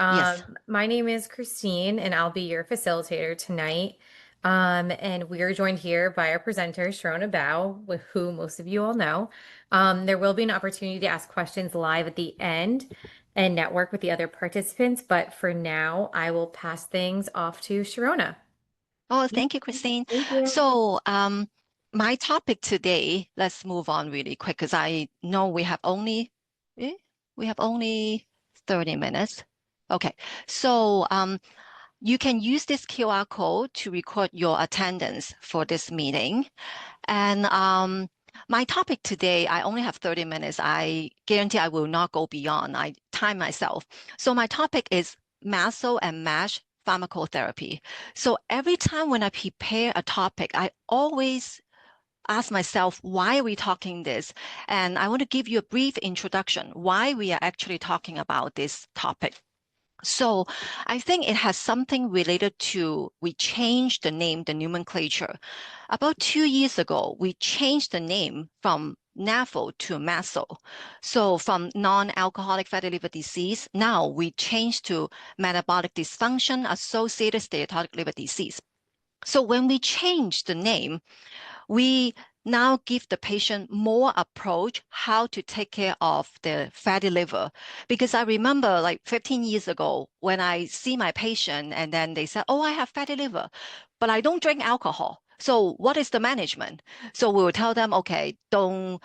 Yes. My name is Christine, and I'll be your facilitator tonight. And we are joined here by our presenter, Sherona Bau, with who most of you all know. There will be an opportunity to ask questions live at the end and network with the other participants, but for now, I will pass things off to Sherona. Oh, thank you, Christine. Thank you. So, my topic today, let's move on really quick because I know eh, we have only 30 minutes. Okay. So, you can use this QR code to record your attendance for this meeting. And my topic today, I only have 30 minutes. I guarantee I will not go beyond. I time myself. So my topic is MASLD and MASH pharmacotherapy. So every time when I prepare a topic, I always ask myself, why are we talking this? And I want to give you a brief introduction, why we are actually talking about this topic. So I think it has something related to we changed the name, the nomenclature. About 2 years ago, we changed the name from NAFLD to MASLD. So from non-alcoholic fatty liver disease, now we changed to metabolic dysfunction-associated steatotic liver disease. So when we change the name, we now give the patient more approach how to take care of the fatty liver. Because I remember like 15 years ago when I see my patient and then they said, oh, I have fatty liver, but I don't drink alcohol. So what is the management? So we will tell them, okay, don't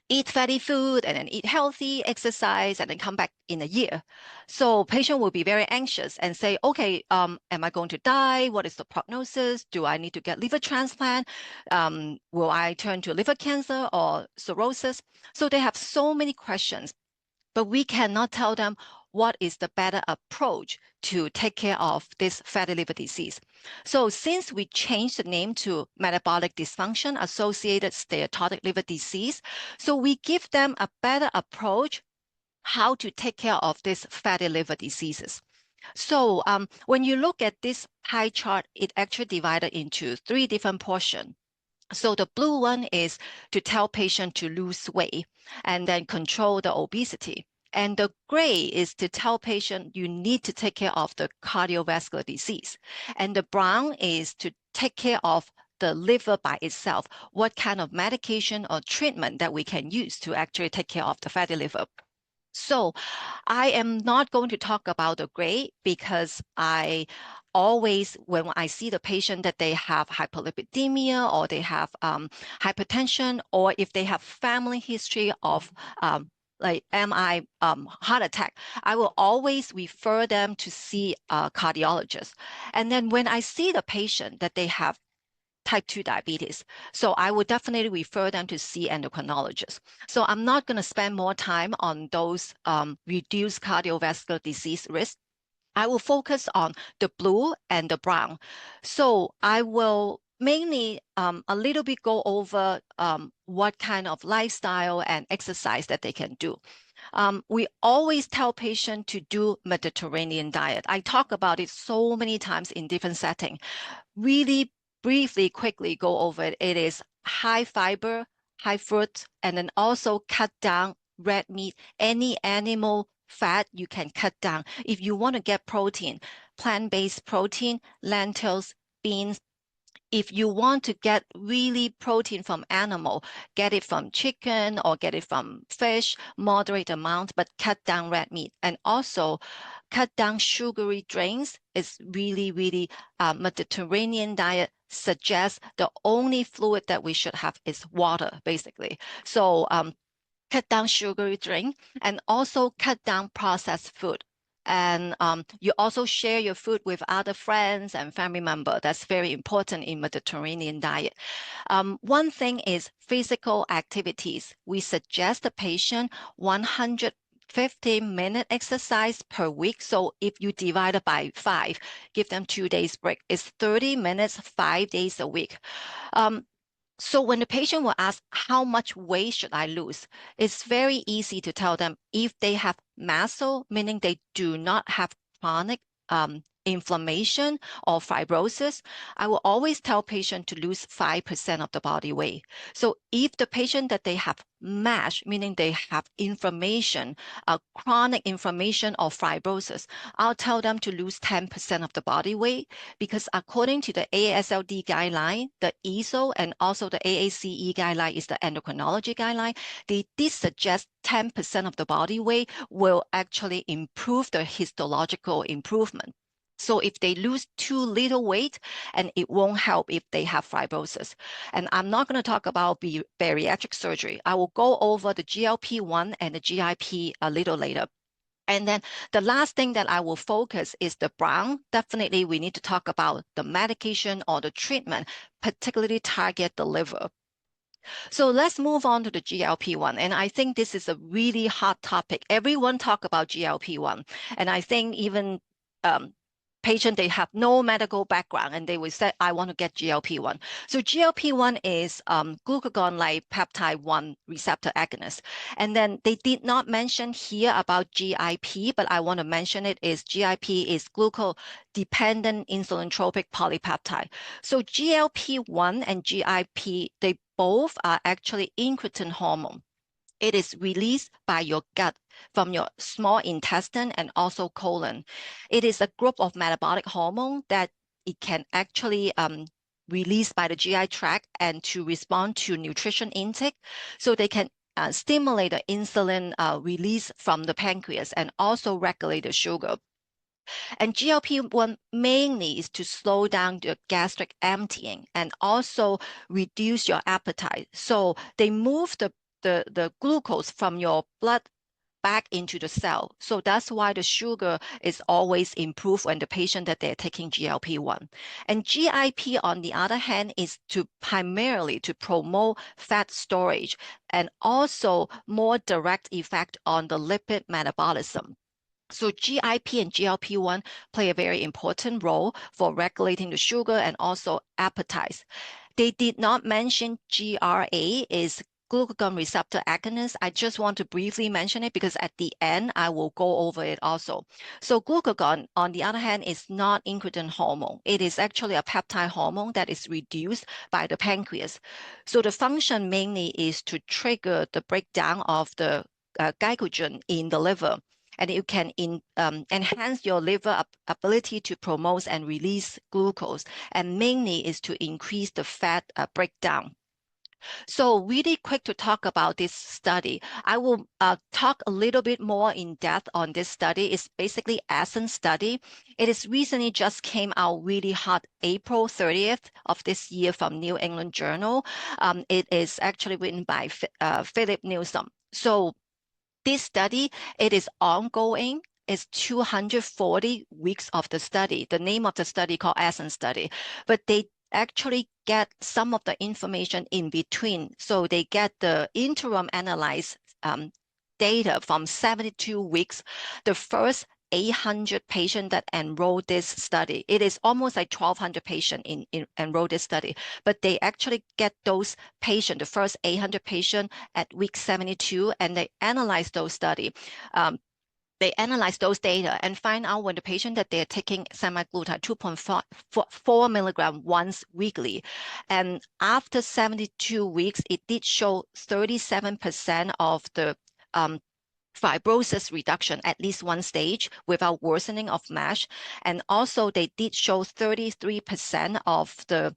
eat fatty food and then eat healthy, exercise, and then come back in a year. So patient will be very anxious and say, okay, am I going to die? What is the prognosis? Do I need to get liver transplant? Will I turn to liver cancer or cirrhosis? So they have so many questions, but we cannot tell them what is the better approach to take care of this fatty liver disease. So since we changed the name to metabolic dysfunction associated steatotic liver disease, so we give them a better approach how to take care of these fatty liver diseases. So when you look at this pie chart, it actually divided into 3 different portions. So the blue one is to tell patient to lose weight and then control the obesity. And the gray is to tell patient you need to take care of the cardiovascular disease. And the brown is to take care of the liver by itself, what kind of medication or treatment that we can use to actually take care of the fatty liver. So I am not going to talk about the grade because I always, when I see the patient that they have hyperlipidemia or they have hypertension, or if they have family history of like MI heart attack, I will always refer them to see a cardiologist. And then when I see the patient that they have type 2 diabetes. So I would definitely refer them to see endocrinologists. So I'm not going to spend more time on those reduced cardiovascular disease risk. I will focus on the blue and the brown. So I will mainly a little bit go over what kind of lifestyle and exercise that they can do. We always tell patients to do Mediterranean diet. I talk about it so many times in different settings. Really briefly, quickly go over it. It is high fiber, high fruit, and then also cut down red meat, any animal fat you can cut down. If you want to get protein, plant-based protein, lentils, beans. If you want to get really protein from animal, get it from chicken or get it from fish, moderate amount, but cut down red meat. And also cut down sugary drinks. Is really, really Mediterranean diet suggests the only fluid that we should have is water, basically. So cut down sugary drink and also cut down processed food. And you also share your food with other friends and family members. That's very important in Mediterranean diet. One thing is physical activities. We suggest the patient 150-minute exercise per week. So if you divide it by 5, give them 2 days break. It's 30 minutes, 5 days a week. So when the patient will ask, how much weight should I lose? It's very easy to tell them if they have MASLD, meaning they do not have chronic inflammation or fibrosis, I will always tell patients to lose 5% of the body weight. So if the patient that they have MASH, meaning they have inflammation, chronic inflammation or fibrosis, I'll tell them to lose 10% of the body weight, because according to the AASLD guideline, the EASL, and also the AACE guideline is the endocrinology guideline, they did suggest 10% of the body weight will actually improve the histological improvement. So if they lose too little weight, and it won't help if they have fibrosis. And I'm not going to talk about bariatric surgery. I will go over the GLP-1 and the GIP a little later. And then the last thing that I will focus is the brown. Definitely we need to talk about the medication or the treatment, particularly target the liver. So let's move on to the GLP-1. And I think this is a really hot topic. Everyone talk about GLP-1. And I think even patient, they have no medical background and they will say, I want to get GLP-1. So GLP-1 is glucagon-like peptide 1 receptor agonist. And then they did not mention here about GIP, but I want to mention it is GIP is glucose-dependent insulin-tropic polypeptide. So GLP-1 and GIP, they both are actually incretin hormone. It is released by your gut from your small intestine and also colon. It is a group of metabolic hormone that it can actually release by the GI tract and to respond to nutrition intake. So they can stimulate the insulin release from the pancreas and also regulate the sugar. And GLP-1 mainly is to slow down the gastric emptying and also reduce your appetite. So they move the glucose from your blood back into the cell. So that's why the sugar is always improved when the patient that they're taking GLP-1. And GIP, on the other hand, is to primarily to promote fat storage and also more direct effect on the lipid metabolism. So GIP and GLP-1 play a very important role for regulating the sugar and also appetite. They did not mention GRA is glucagon receptor agonist. I just want to briefly mention it because at the end, I will go over it also. So glucagon, on the other hand, is not incretin hormone. It is actually a peptide hormone that is reduced by the pancreas. So the function mainly is to trigger the breakdown of the glycogen in the liver. And you can enhance your liver ability to promote and release glucose, and mainly is to increase the fat breakdown. So really quick to talk about this study. I will talk a little bit more in depth on this study. It's basically ESSENCE study. It is recently just came out really hot, April 30th of this year from New England Journal. It is actually written by Philip Newsom. So this study, it is ongoing. It's 240 weeks of the study. The name of the study called ESSENCE study, but they actually get some of the information in between. So they get the interim analyzed data from 72 weeks, the first 800 patients that enrolled this study. It is almost like 1,200 patients enrolled this study, but they actually get those patients, the first 800 patients at week 72, and they analyze those study. They analyze those data and find out when the patient that they're taking semaglutide 2.4 milligram once weekly. And after 72 weeks, it did show 37% of the fibrosis reduction at least one stage without worsening of MASH. And also they did show 33% of the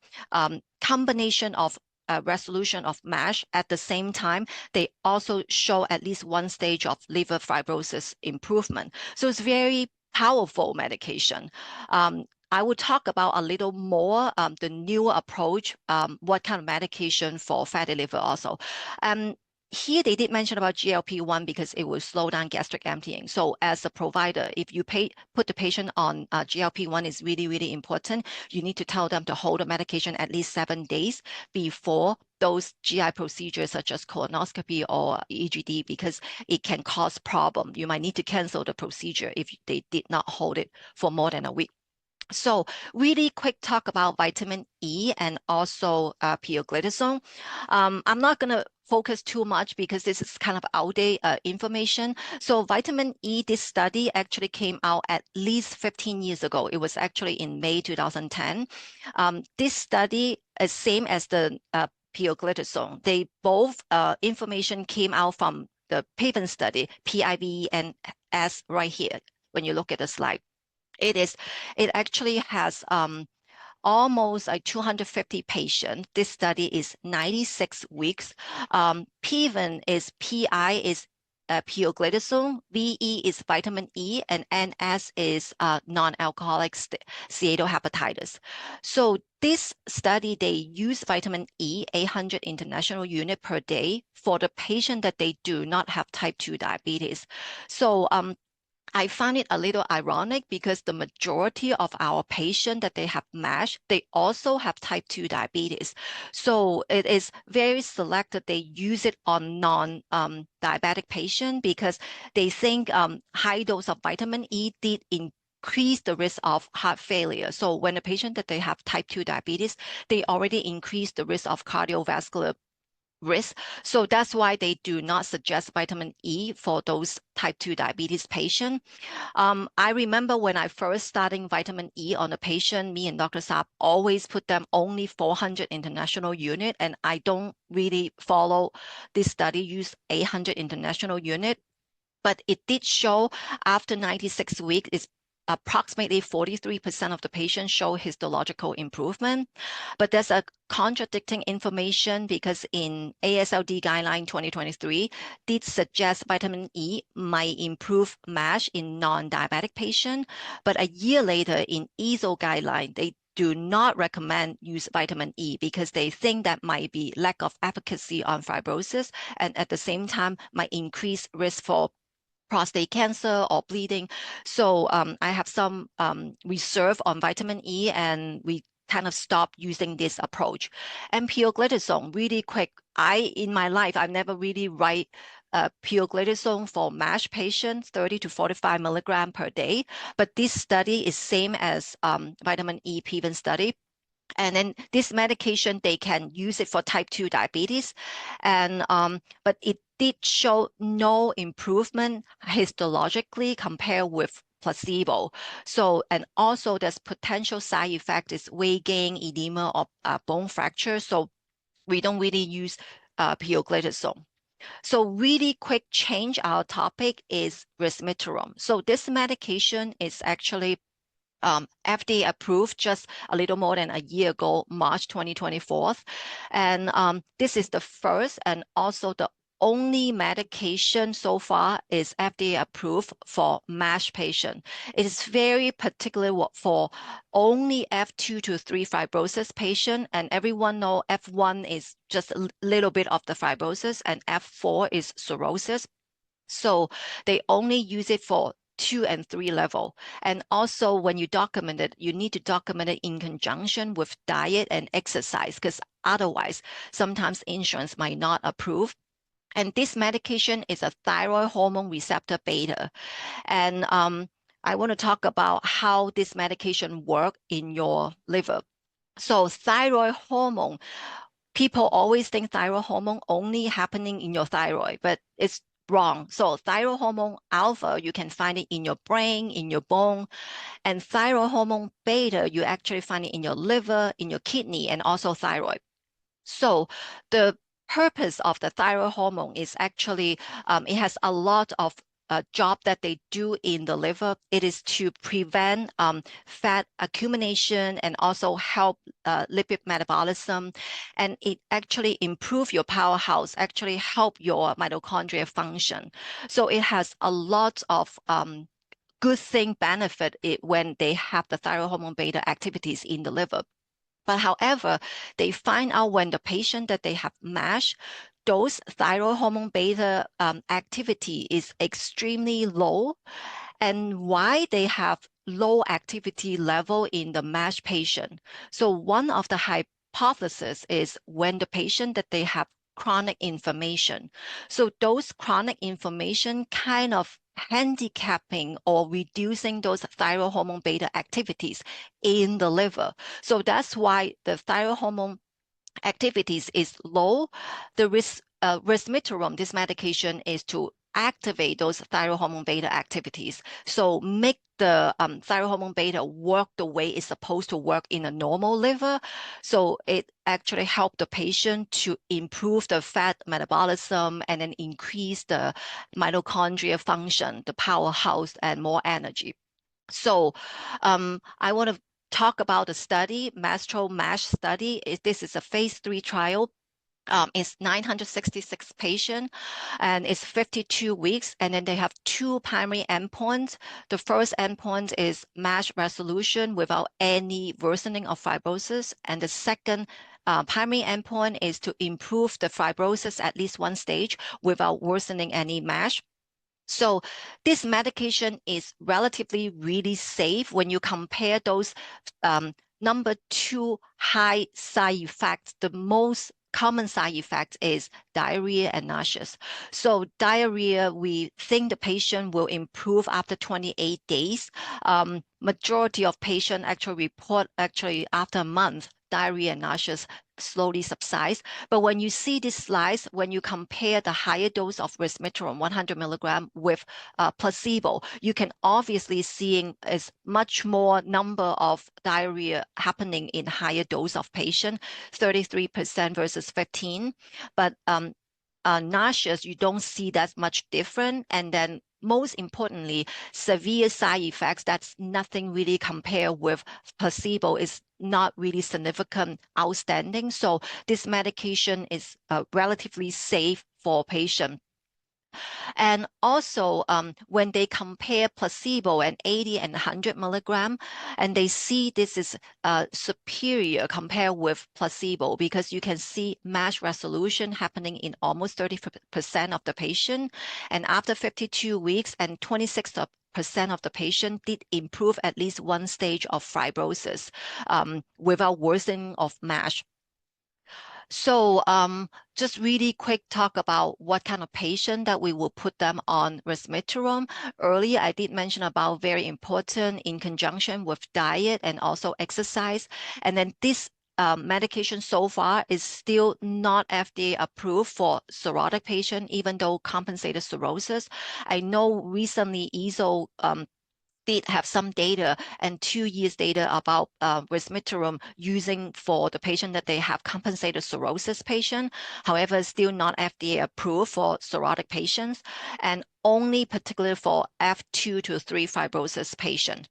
combination of resolution of MASH. At the same time, they also show at least one stage of liver fibrosis improvement. So it's very powerful medication. I will talk about a little more the new approach, what kind of medication for fatty liver also. Here they did mention about GLP-1 because it will slow down gastric emptying. So as a provider, if you put the patient on GLP-1 is really, really important. You need to tell them to hold the medication at least 7 days before those GI procedures such as colonoscopy or EGD, because it can cause problem. You might need to cancel the procedure if they did not hold it for more than a week. So really quick talk about vitamin E and also pioglitazone. I'm not going to focus too much because this is kind of outdated information. So vitamin E, this study actually came out at least 15 years ago. It was actually in May 2010. This study is same as the pioglitazone. They both information came out from the Pivot study, PIVNS right here, when you look at the slide. It actually has almost like 250 patients. This study is 96 weeks. PIVN is PI is pioglitazone, VE is vitamin E, and NS is non-alcoholic steatohepatitis. So this study, they use vitamin E, 800 international unit per day for the patient that they do not have type 2 diabetes. So I found it a little ironic because the majority of our patients that they have MASH, they also have type 2 diabetes. So it is very selected. They use it on non-diabetic patients because they think high dose of vitamin E did increase the risk of heart failure. So when a patient that they have type 2 diabetes, they already increase the risk of cardiovascular risk. So that's why they do not suggest vitamin E for those type 2 diabetes patients. I remember when I first starting vitamin E on a patient, me and Dr. Saab always put them only 400 international unit, and I don't really follow this study, use 800 international unit. But it did show after 96 weeks, it's approximately 43% of the patients show histological improvement. But there's a contradicting information because in ASLD guideline 2023 did suggest vitamin E might improve MASH in non-diabetic patients. But a year later in EASL guideline, they do not recommend use vitamin E because they think that might be lack of efficacy on fibrosis and at the same time might increase risk for prostate cancer or bleeding. So I have some reserve on vitamin E and we kind of stopped using this approach. And pioglitazone, really quick. In my life, I've never really write pioglitazone for MASH patients, 30 to 45 milligram per day. But this study is same as vitamin E PIVN study. And then this medication, they can use it for type 2 diabetes. And but it did show no improvement histologically compared with placebo. So, and also there's potential side effect is weight gain, edema, or bone fracture. So we don't really use pioglitazone. So really quick change our topic is resmetirom. So this medication is actually FDA approved just a little more than a year ago, March 2024. And this is the first and also the only medication so far is FDA approved for MASH patient. It is very particular for only F2 to 3 fibrosis patient, and everyone know F1 is just a little bit of the fibrosis and F4 is cirrhosis. So they only use it for 2 and 3 level. And also when you document it, you need to document it in conjunction with diet and exercise because otherwise sometimes insurance might not approve. And this medication is a thyroid hormone receptor beta. And I want to talk about how this medication works in your liver. So thyroid hormone, people always think thyroid hormone only happening in your thyroid, but it's wrong. So thyroid hormone alpha, you can find it in your brain, in your bone, and thyroid hormone beta, you actually find it in your liver, in your kidney, and also thyroid. So the purpose of the thyroid hormone is actually, it has a lot of job that they do in the liver. It is to prevent fat accumulation and also help lipid metabolism. And it actually improve your powerhouse, actually help your mitochondria function. So it has a lot of good thing benefit when they have the thyroid hormone beta activities in the liver. But however, they find out when the patient that they have MASH, those thyroid hormone beta activity is extremely low. And why they have low activity level in the MASH patient. So one of the hypotheses is when the patient that they have chronic inflammation. So those chronic inflammation kind of handicapping or reducing those thyroid hormone beta activities in the liver. So that's why the thyroid hormone activities is low. The resmetirom, this medication, is to activate those thyroid hormone beta activities. So make the thyroid hormone beta work the way it's supposed to work in a normal liver. So it actually helps the patient to improve the fat metabolism and then increase the mitochondria function, the powerhouse, and more energy. So I want to talk about the study, MAESTRO-NASH study. This is a phase 3 trial. It's 966 patients and it's 52 weeks. And then they have two primary endpoints. The first endpoint is MASH resolution without any worsening of fibrosis. And the second primary endpoint is to improve the fibrosis at least one stage without worsening any MASH. So this medication is relatively really safe when you compare those number two high side effects. The most common side effect is diarrhea and nausea. So diarrhea, we think the patient will improve after 28 days. Majority of patients actually report after a month, diarrhea and nausea slowly subsides. But when you see these slides, when you compare the higher dose of resmetirom, 100 milligram, with placebo, you can obviously see is much more number of diarrhea happening in higher dose of patient, 33% versus 15. But nausea, you don't see that much different. And then most importantly, severe side effects, that's nothing really compared with placebo, is not really significant, outstanding. So this medication is relatively safe for patients. And also, when they compare placebo and 80 and 100 milligram, and they see this is superior compared with placebo, because you can see MASH resolution happening in almost 30% of the patient. And after 52 weeks, and 26% of the patient did improve at least one stage of fibrosis without worsening of MASH. So just really quick talk about what kind of patient that we will put them on resmetirom. Earlier, I did mention about very important in conjunction with diet and also exercise. And then this medication so far is still not FDA approved for cirrhotic patient, even though compensated cirrhosis. I know recently EASL did have some data and 2 years data about resmetirom using for the patient that they have compensated cirrhosis patient. However, still not FDA approved for cirrhotic patients, and only particularly for F2 to 3 fibrosis patient.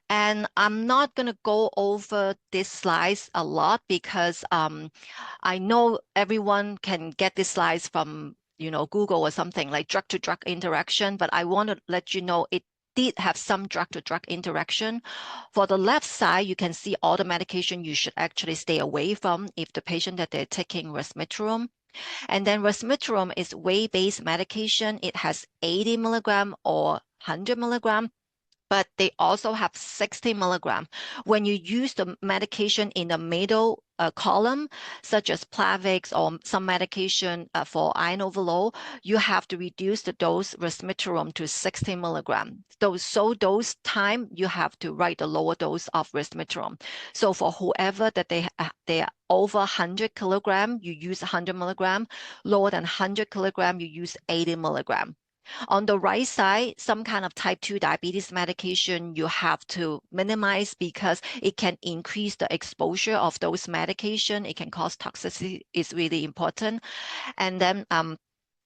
And I'm not going to go over these slides a lot because I know everyone can get these slides from Google or something like drug-to-drug interaction, but I want to let you know it did have some drug-to-drug interaction. For the left side, you can see all the medication you should actually stay away from if the patient that they're taking resmetirom. And then resmetirom is weight-based medication. It has 80 milligram or 100 milligram. But they also have 60 milligram. When you use the medication in the middle column, such as Plavix or some medication for iron overload, you have to reduce the dose resmetirom to 60 milligram. So those time, you have to write the lower dose of resmetirom. So for whoever that they are over 100 kilogram, you use 100 milligram. Lower than 100 kilogram, you use 80 milligram. On the right side, some kind of type 2 diabetes medication you have to minimize because it can increase the exposure of those medication. It can cause toxicity. It's really important. And then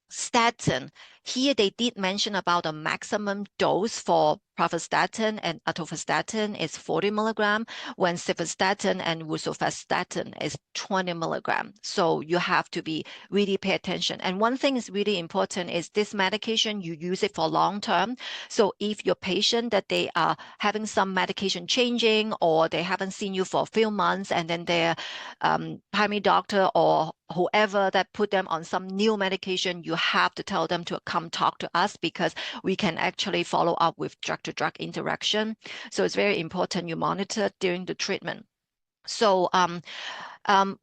statin. Here they did mention about the maximum dose for pravastatin and atorvastatin is 40 milligram, when simvastatin and rosuvastatin is 20 milligram. So you have to be really pay attention. And one thing is really important is this medication, you use it for long term. So if your patient that they are having some medication changing or they haven't seen you for a few months and then their primary doctor or whoever that put them on some new medication, you have to tell them to come talk to us because we can actually follow up with drug-to-drug interaction. So it's very important you monitor during the treatment. So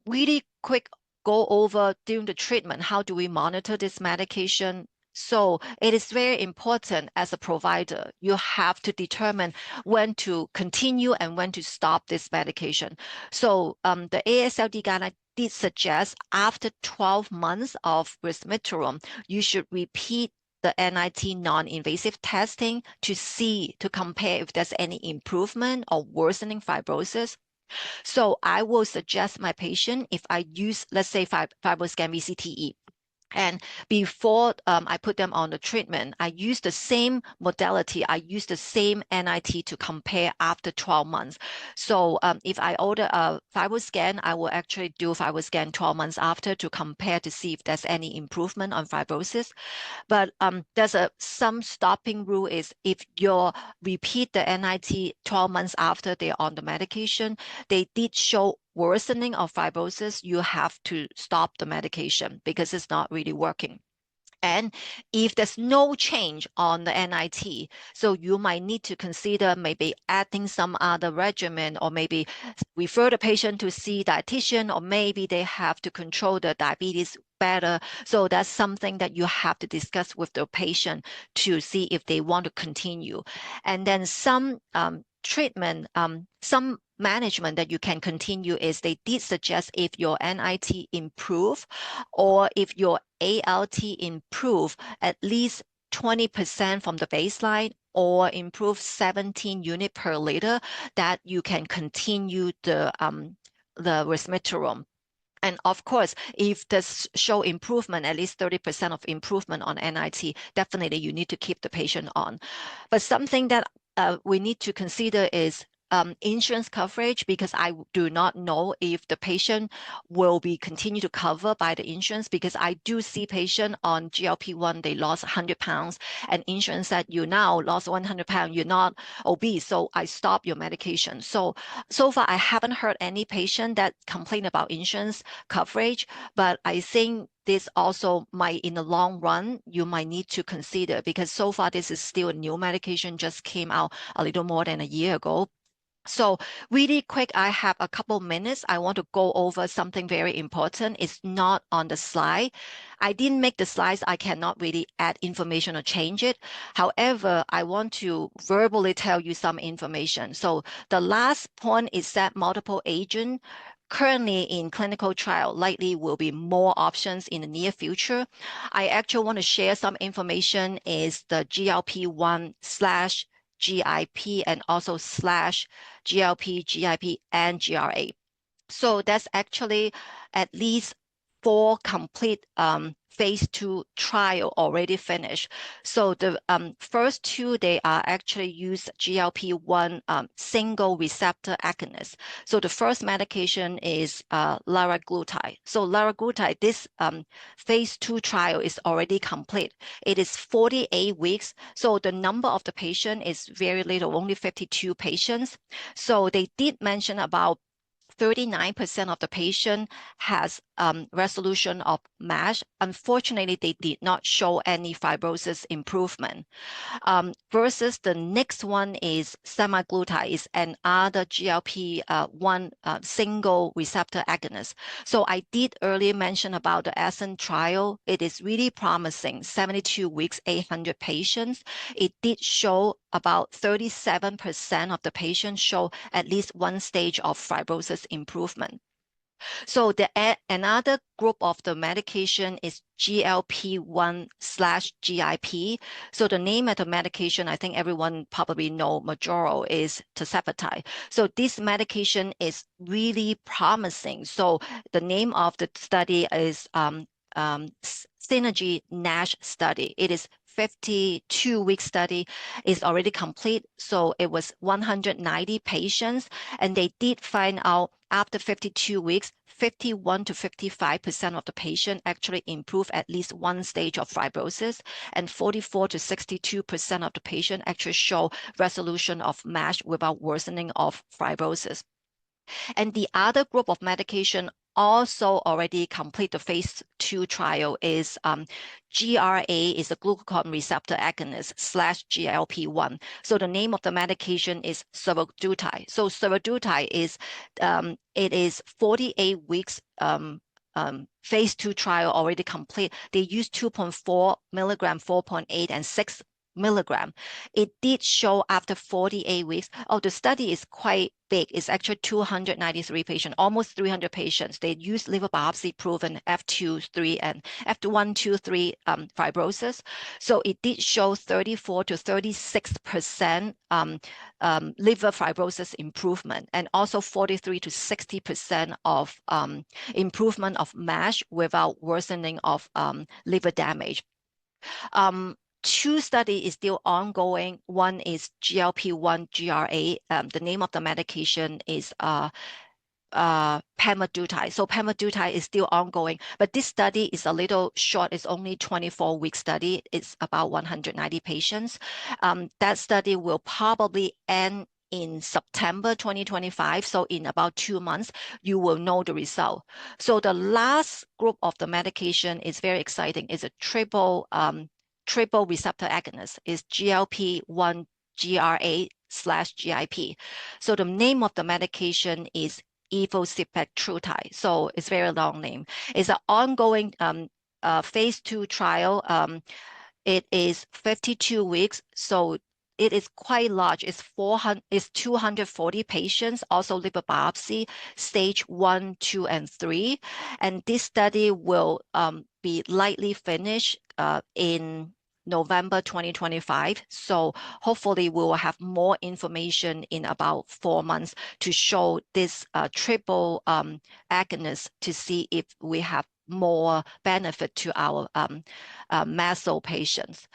really quick go over during the treatment, how do we monitor this medication? So it is very important as a provider, you have to determine when to continue and when to stop this medication. So the AASLD guideline did suggest after 12 months of Resmetirom, you should repeat the NIT non-invasive testing to compare if there's any improvement or worsening fibrosis. So I will suggest my patient if I use, let's say, FibroScan VCTE. And before I put them on the treatment, I use the same modality. I use the same NIT to compare after 12 months. So if I order a FibroScan, I will actually do FibroScan 12 months after to compare to see if there's any improvement on fibrosis. But there's some stopping rule is if you repeat the NIT 12 months after they're on the medication, they did show worsening of fibrosis, you have to stop the medication because it's not really working. And if there's no change on the NIT, so you might need to consider maybe adding some other regimen or maybe refer the patient to see dietitian, or maybe they have to control the diabetes better. So that's something that you have to discuss with the patient to see if they want to continue. And then some treatment, some management that you can continue is they did suggest if your NIT improve or if your ALT improve at least 20% from the baseline or improve 17 unit per liter, that you can continue the Resmetirom. And of course, if this show improvement, at least 30% of improvement on NIT, definitely you need to keep the patient on. But something that we need to consider is insurance coverage, because I do not know if the patient will be continued to cover by the insurance, because I do see patient on GLP-1, they lost 100 pounds and insurance said you now lost 100 pounds, you're not obese, so I stop your medication. So far I haven't heard any patient that complain about insurance coverage, but I think this also might, in the long run, you might need to consider, because so far this is still a new medication, just came out a little more than a year ago. So really quick, I have a couple minutes. I want to go over something very important. It's not on the slide. I didn't make the slides. I cannot really add information or change it. However, I want to verbally tell you some information. So the last point is that multiple agent currently in clinical trial likely will be more options in the near future. I actually want to share some information is the GLP-1 / GIP and also / GLP, GIP, and GRA. So that's actually at least 4 complete phase 2 trial already finished. So the first 2, they are actually use GLP-1 single receptor agonist. So the first medication is liraglutide. So liraglutide, this phase 2 trial is already complete. It is 48 weeks. So the number of the patient is very little, only 52 patients. So they did mention about 39% of the patient has resolution of MASH. Unfortunately, they did not show any fibrosis improvement. Versus the next one is semaglutide, is another GLP-1 single receptor agonist. So I did earlier mention about the Ascent trial. It is really promising, 72 weeks, 800 patients. It did show about 37% of the patients show at least one stage of fibrosis improvement. So another group of the medication is GLP-1 / GIP. So the name of the medication, I think everyone probably know, Mounjaro, is Tirzepatide. So this medication is really promising. So the name of the study is Synergy NASH study. It is 52-week study, is already complete. So it was 190 patients, and they did find out after 52 weeks, 51 to 55% of the patient actually improve at least one stage of fibrosis, and 44 to 62% of the patient actually show resolution of MASH without worsening of fibrosis. And the other group of medication also already complete the phase 2 trial is GRA, is a glucagon receptor agonist / GLP-1. So the name of the medication is survodutide. So survodutide is it is 48 weeks phase 2 trial already complete. They used 2.4 milligram, 4.8, and 6 milligram. It did show after 48 weeks. Oh, the study is quite big. It's actually 293 patients, almost 300 patients. They used liver biopsy proven F2, 3, and F1, 2, 3 fibrosis. So it did show 34 to 36% liver fibrosis improvement, and also 43 to 60% of improvement of MASH without worsening of liver damage. Two study is still ongoing. One is GLP-1 GRA. The name of the medication is Pemvidutide. So Pemvidutide is still ongoing, but this study is a little short. It's only 24-week study. It's about 190 patients. That study will probably end in September 2025. So in about 2 months, you will know the result. So the last group of the medication is very exciting. It's a triple receptor agonist, is GLP-1 GRA/GIP. So the name of the medication is Retatrutide. So it's a very long name. It's an ongoing phase 2 trial. It is 52 weeks. So it is quite large. It's 240 patients, also liver biopsy, stage 1, 2, and 3. And this study will be likely finished in November 2025. So hopefully we will have more information in about 4 months to show this triple agonist to see if we have more benefit to our MASLD patients.